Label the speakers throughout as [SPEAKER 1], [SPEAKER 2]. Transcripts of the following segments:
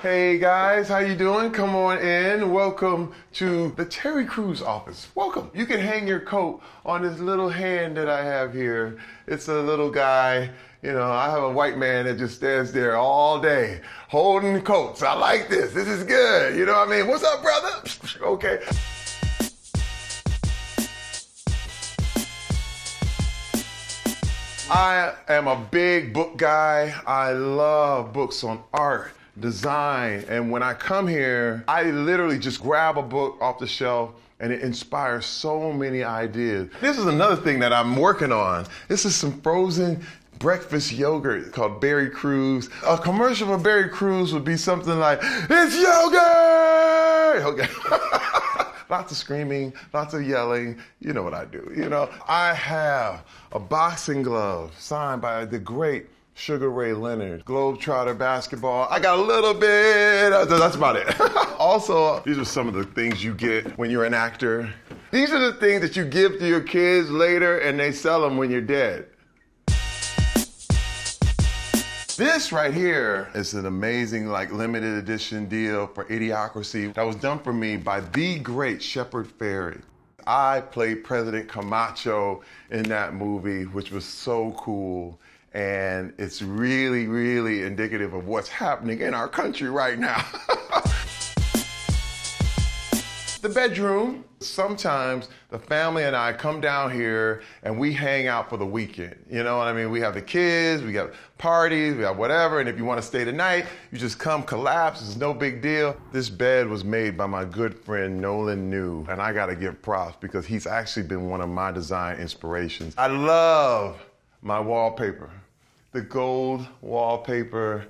[SPEAKER 1] Hey guys, how you doing? Come on in. Welcome to the Terry Crews office. Welcome. You can hang your coat on this little hand that I have here. It's a little guy. You know, I have a white man that just stands there all day holding coats. I like this. This is good. You know what I mean? What's up, brother? Okay. I am a big book guy. I love books on art, design, and when I come here, I literally just grab a book off the shelf and it inspires so many ideas. This is another thing that I'm working on. This is some frozen breakfast yogurt called Berry Crews. A commercial for Berry Crews would be something like, "It's yogurt!" Okay. Lots of screaming, lots of yelling. You know what I do, you know. I have a boxing glove signed by the great Sugar Ray Leonard, Globetrotter basketball. I got a little bit, that's about it. Also, these are some of the things you get when you're an actor. These are the things that you give to your kids later and they sell them when you're dead. This right here is an amazing, like, limited edition deal for Idiocracy that was done for me by the great Shepard Fairey. I played President Camacho in that movie, which was so cool. And it's really, really indicative of what's happening in our country right now. The bedroom. Sometimes the family and I come down here and we hang out for the weekend. You know what I mean? We have the kids, we got parties, we have whatever, and if you want to stay the night, you just come collapse. It's no big deal. This bed was made by my good friend Nolan New, and I gotta give props because he's actually been one of my design inspirations. I love my wallpaper, the gold wallpaper.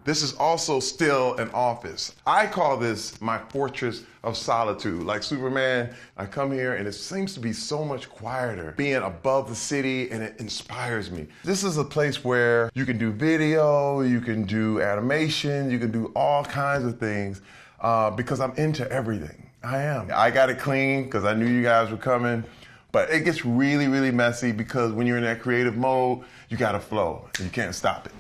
[SPEAKER 1] This is also still an office. I call this my Fortress of Solitude. Like Superman, I come here and it seems to be so much quieter, being above the city, and it inspires me. This is a place where you can do video, you can do animation, you can do all kinds of things because I'm into everything. I am. I got it clean because I knew you guys were coming. But it gets really, really messy because when you're in that creative mode, you gotta flow. You can't stop it.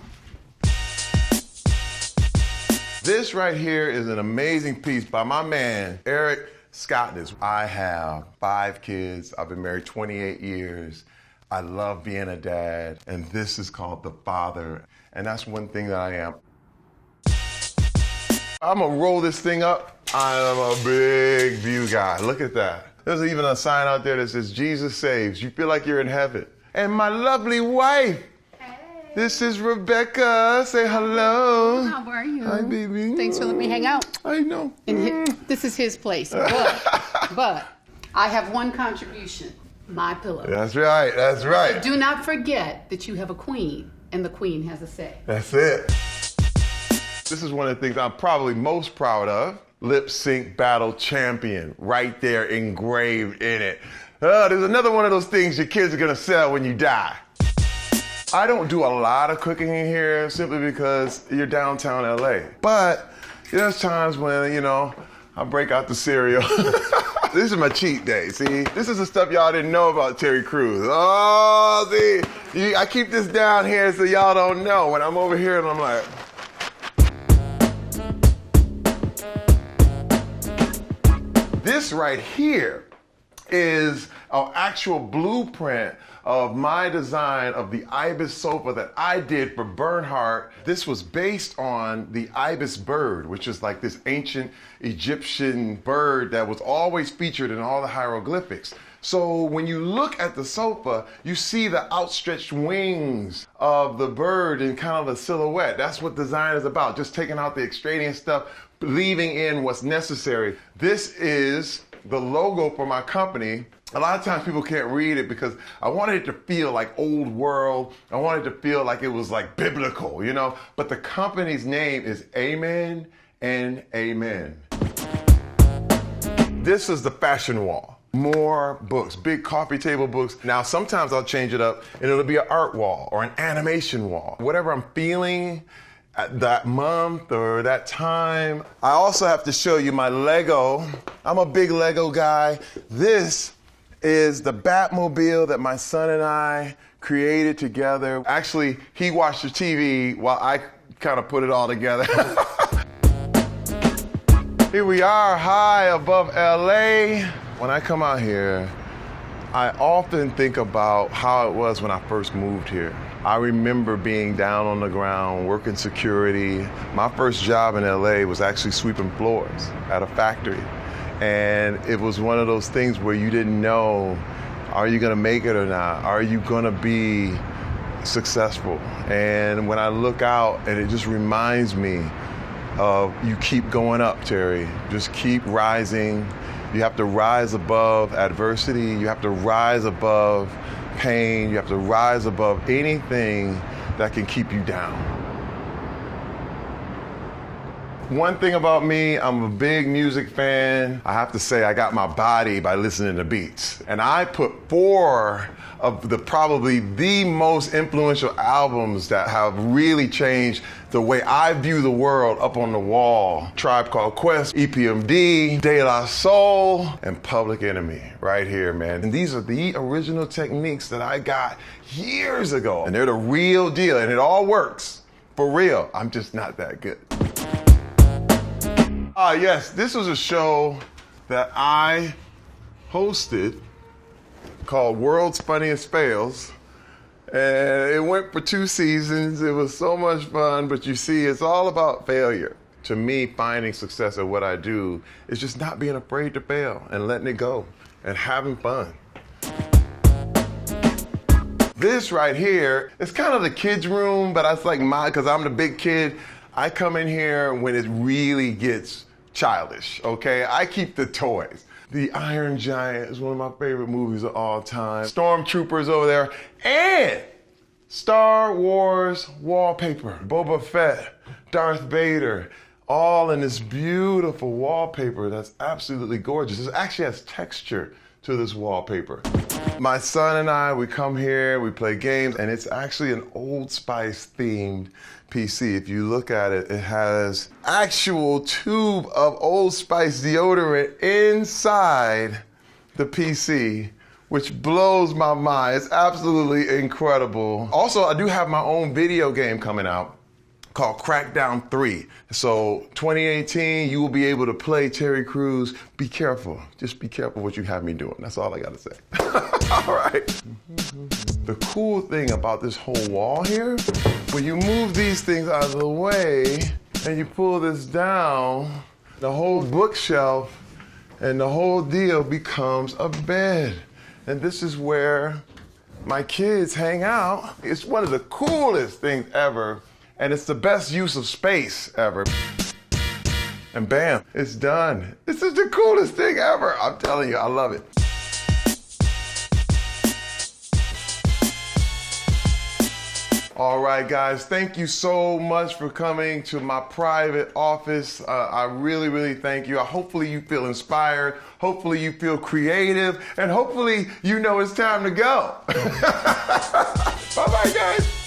[SPEAKER 1] This right here is an amazing piece by my man, Eric Scottness. I have 5 kids. I've been married 28 years. I love being a dad. And this is called The Father. And that's one thing that I am. I'm gonna roll this thing up. I am a big view guy. Look at that. There's even a sign out there that says, "Jesus saves." You feel like you're in heaven. And my lovely wife. This is Rebecca. Say hello.
[SPEAKER 2] How are you?
[SPEAKER 1] Hi, baby.
[SPEAKER 2] Thanks for letting me hang out.
[SPEAKER 1] I know.
[SPEAKER 2] This is his place. But I have one contribution, my pillow.
[SPEAKER 1] That's right. That's right.
[SPEAKER 2] Do not forget that you have a queen, and the queen has a say.
[SPEAKER 1] That's it. This is one of the things I'm probably most proud of. Lip Sync Battle Champion, right there engraved in it. There's another one of those things your kids are gonna sell when you die. I don't do a lot of cooking in here simply because you're downtown LA. But there's times when, you know, I break out the cereal. This is my cheat day, see? This is the stuff y'all didn't know about Terry Crews. Oh, see, I keep this down here so y'all don't know. When I'm over here and I'm like, this right here is an actual blueprint of my design of the Ibis sofa that I did for Bernhardt. This was based on the Ibis bird, which is like this ancient Egyptian bird that was always featured in all the hieroglyphics. So when you look at the sofa, you see the outstretched wings of the bird in kind of a silhouette. That's what design is about, just taking out the extraneous stuff, leaving in what's necessary. This is the logo for my company. A lot of times people can't read it because I wanted it to feel like old world. I wanted it to feel like it was like biblical, you know? But the company's name is Amen and Amen. This is the fashion wall. More books, big coffee table books. Now, sometimes I'll change it up and it'll be an art wall or an animation wall. Whatever I'm feeling at that month or that time. I also have to show you my Lego. I'm a big Lego guy. This is the Batmobile that my son and I created together. Actually, he watched the TV while I kind of put it all together. Here we are, high above LA. When I come out here, I often think about how it was when I first moved here. I remember being down on the ground, working security. My first job in LA was actually sweeping floors at a factory. And it was one of those things where you didn't know, are you gonna make it or not? Are you gonna be successful? And when I look out, and it just reminds me of you keep going up, Terry. Just keep rising. You have to rise above adversity. You have to rise above pain. You have to rise above anything that can keep you down. One thing about me, I'm a big music fan. I have to say I got my body by listening to beats. And I put 4 of probably the most influential albums that have really changed the way I view the world up on the wall. Tribe Called Quest, EPMD, De La Soul, and Public Enemy right here, man. And these are the original techniques that I got years ago. And they're the real deal, and it all works. For real, I'm just not that good. Yes, this was a show that I hosted called World's Funniest Fails. And it went for 2 seasons. It was so much fun, but you see, it's all about failure. To me, finding success at what I do is just not being afraid to fail and letting it go and having fun. This right here, it's kind of the kids' room, but it's like because I'm the big kid, I come in here when it really gets childish, okay? I keep the toys. The Iron Giant is one of my favorite movies of all time. Stormtroopers over there, and Star Wars wallpaper. Boba Fett, Darth Vader, all in this beautiful wallpaper that's absolutely gorgeous. It actually has texture to this wallpaper. My son and I, we come here, we play games, and it's actually an Old Spice themed PC. If you look at it, it has actual tube of Old Spice deodorant inside the PC, which blows my mind. It's absolutely incredible. Also, I do have my own video game coming out called Crackdown 3. So 2018, you will be able to play Terry Crews. Be careful. Just be careful what you have me doing. That's all I gotta say. All right. The cool thing about this whole wall here, when you move these things out of the way and you pull this down, the whole bookshelf and the whole deal becomes a bed. And this is where my kids hang out. It's one of the coolest things ever. And it's the best use of space ever. And bam, it's done. This is the coolest thing ever. I'm telling you, I love it. All right, guys, thank you so much for coming to my private office. I really, really thank you. Hopefully you feel inspired. Hopefully you feel creative. And hopefully you know it's time to go. Bye-bye, guys.